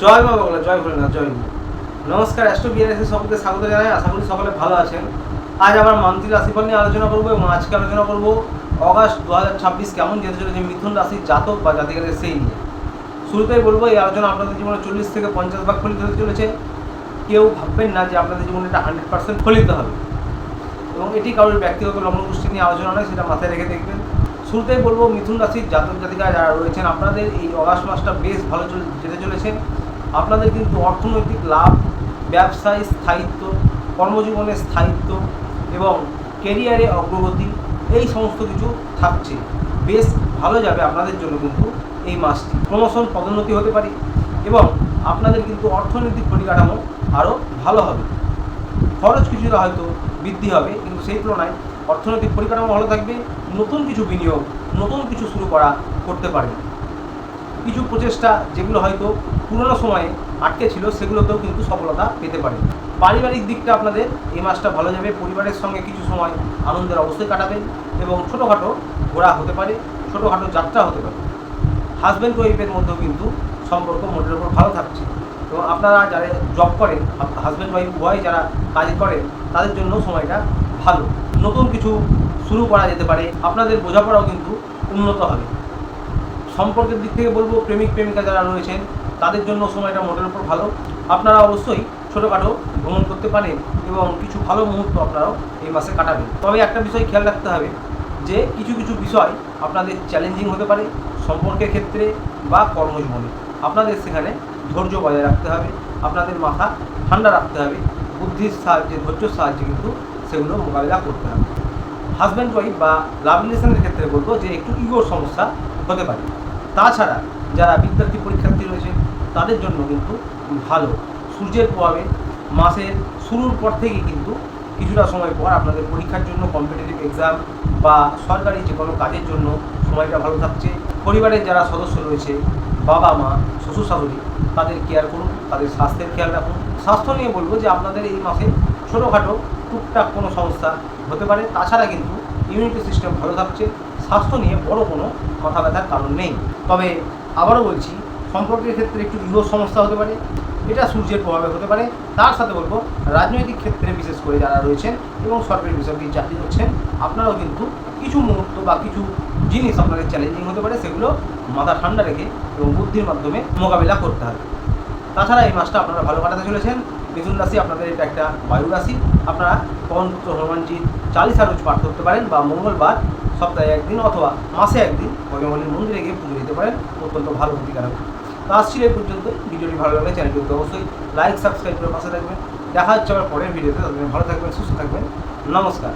জয় মা বাংলা, জয় ভোলেনাথ, জয় গুরু। নমস্কার, অ্যাস্ট্রো বিআরএসে সকলকে স্বাগত জানাই। আশা করি সকলে ভালো আছেন। আজ আবার মান্থলি রাশিফল নিয়ে আলোচনা করবো এবং আজকে আলোচনা করবো অগাস্ট 2026 কেমন যেতে চলেছে মিথুন রাশির জাতক বা জাতিকাদের সেই নিয়ে। শুরুতেই বলবো, এই আলোচনা আপনাদের জীবনে 40 থেকে 50 ভাগ ফলিত হতে চলেছে। কেউ ভাববেন না যে আপনাদের জীবনে এটা 100% ফলিত হবে, এবং এটি কারোর ব্যক্তিগত লগ্নগোষ্ঠী নিয়ে আলোচনা নয়, সেটা মাথায় রেখে দেখবেন। শুরুতেই বলবো, মিথুন রাশির জাতক জাতিকা যারা রয়েছেন, আপনাদের এই অগাস্ট মাসটা বেশ ভালো যেতে চলেছে। আপনাদের কিন্তু অর্থনৈতিক লাভ, ব্যবসায় স্থায়িত্ব, কর্মজীবনে স্থায়িত্ব এবং কেরিয়ারে অগ্রগতি, এই সমস্ত কিছু থাকছে। বেশ ভালো যাবে আপনাদের জন্য কিন্তু এই মাসটি। প্রমোশন, পদোন্নতি হতে পারে এবং আপনাদের কিন্তু অর্থনৈতিক পরিকাঠামো আরও ভালো হবে। খরচ কিছুটা হয়তো বৃদ্ধি হবে, কিন্তু সেই তুলনায় অর্থনৈতিক পরিকাঠামো ভালো থাকবে। নতুন কিছু বিনিয়োগ, নতুন কিছু শুরু করতে পারেন। কিছু প্রচেষ্টা যেগুলো হয়তো পুরনো সময়ে আটকে ছিল, সেগুলোতেও কিন্তু সফলতা পেতে পারেন। পারিবারিক দিকটা আপনাদের এই মাসটা ভালো যাবে। পরিবারের সঙ্গে কিছু সময় আনন্দের অবশ্যই কাটাবেন এবং ছোটোখাটো ঘোরা হতে পারে, ছোটোখাটো যাত্রা হতে পারে। হাজব্যান্ড ওয়াইফের মধ্যেও কিন্তু সম্পর্ক মোটের ওপর ভালো থাকছে। এবং আপনারা যারা জব করেন, হাজব্যান্ড ওয়াইফ উভয় যারা কাজ করেন, তাদের জন্য সময়টা ভালো। নতুন কিছু শুরু করা যেতে পারে। আপনাদের বোঝাপড়াও কিন্তু উন্নত হবে। সম্পর্কের দিক থেকে বলবো, প্রেমিক প্রেমিকা যারা রয়েছেন, তাদের জন্য সময়টা মোটের ওপর ভালো। আপনারা অবশ্যই ছোটোখাটো ভ্রমণ করতে পারেন এবং কিছু ভালো মুহূর্ত আপনারাও এই মাসে কাটাবেন। তবে একটা বিষয় খেয়াল রাখতে হবে যে কিছু কিছু বিষয় আপনাদের চ্যালেঞ্জিং হতে পারে সম্পর্কের ক্ষেত্রে বা কর্মজীবনে। আপনাদের সেখানে ধৈর্য বজায় রাখতে হবে, আপনাদের মাথা ঠান্ডা রাখতে হবে, বুদ্ধির সাহায্যে, ধৈর্যের সাহায্যে কিন্তু সেগুলো মোকাবিলা করতে হবে। হাজব্যান্ড ওয়াইফ বা লাভ রিলেশনের ক্ষেত্রে বলবো যে একটু ইগোর সমস্যা হতে পারে। তাছাড়া যারা বিদ্যার্থী পরীক্ষার্থী রয়েছে, তাদের জন্য কিন্তু ভালো। সূর্যের প্রভাবে মাসের শুরুর পর থেকে কিন্তু কিছুটা সময় পর আপনাদের পরীক্ষার জন্য, কম্পিটিটিভ এক্সাম বা সরকারি যে কোনো কাজের জন্য সময়টা ভালো থাকছে। পরিবারের যারা সদস্য রয়েছে, বাবা মা, শ্বশুর শাশুড়ি, তাদের কেয়ার করুন, তাদের স্বাস্থ্যের খেয়াল রাখুন। স্বাস্থ্য নিয়ে বলবো যে আপনাদের এই মাসে ছোটোখাটো টুকটাক কোনো সমস্যা হতে পারে। তাছাড়া কিন্তু ইমিউনিটি সিস্টেম ভালো থাকছে। স্বাস্থ্য নিয়ে বড় কোনো মাথা ব্যথার কারণ নেই। তবে আবারও বলছি, সম্পর্কের ক্ষেত্রে একটু ইগোর সমস্যা হতে পারে, এটা সূর্যের প্রভাবে হতে পারে। তার সাথে বলবো, রাজনৈতিক ক্ষেত্রে বিশেষ করে যারা রয়েছেন এবং সরকারি বেসরকারি চাকরি করছেন, আপনারাও কিন্তু কিছু মুহূর্ত বা কিছু জিনিস আপনাদের চ্যালেঞ্জিং হতে পারে। সেগুলো মাথা ঠান্ডা রেখে এবং বুদ্ধির মাধ্যমে মোকাবিলা করতে হবে। তাছাড়া এই মাসটা আপনারা ভালো কাটাতে চলেছেন। মিথুন রাশি আপনাদের এটা একটা বায়ু রাশি। আপনারা পবনপুত্র হনুমানজির চালিসা রোজ পাঠ করতে পারেন বা মঙ্গলবার সপ্তাহে একদিন অথবা মাসে একদিন বজরঙ্গবলীর মন্দিরে গিয়ে পুজো দিতে পারেন। অত্যন্ত ভালো প্রতিকারক। তো আসছি এই পর্যন্ত। ভিডিওটি ভালো লাগলে চ্যানেলটিকে অবশ্যই লাইক, সাবস্ক্রাইব করে পাশে থাকবেন। দেখা হচ্ছে আবার পরের ভিডিওতে। ততদিন ভালো থাকবেন, সুস্থ থাকবেন। নমস্কার।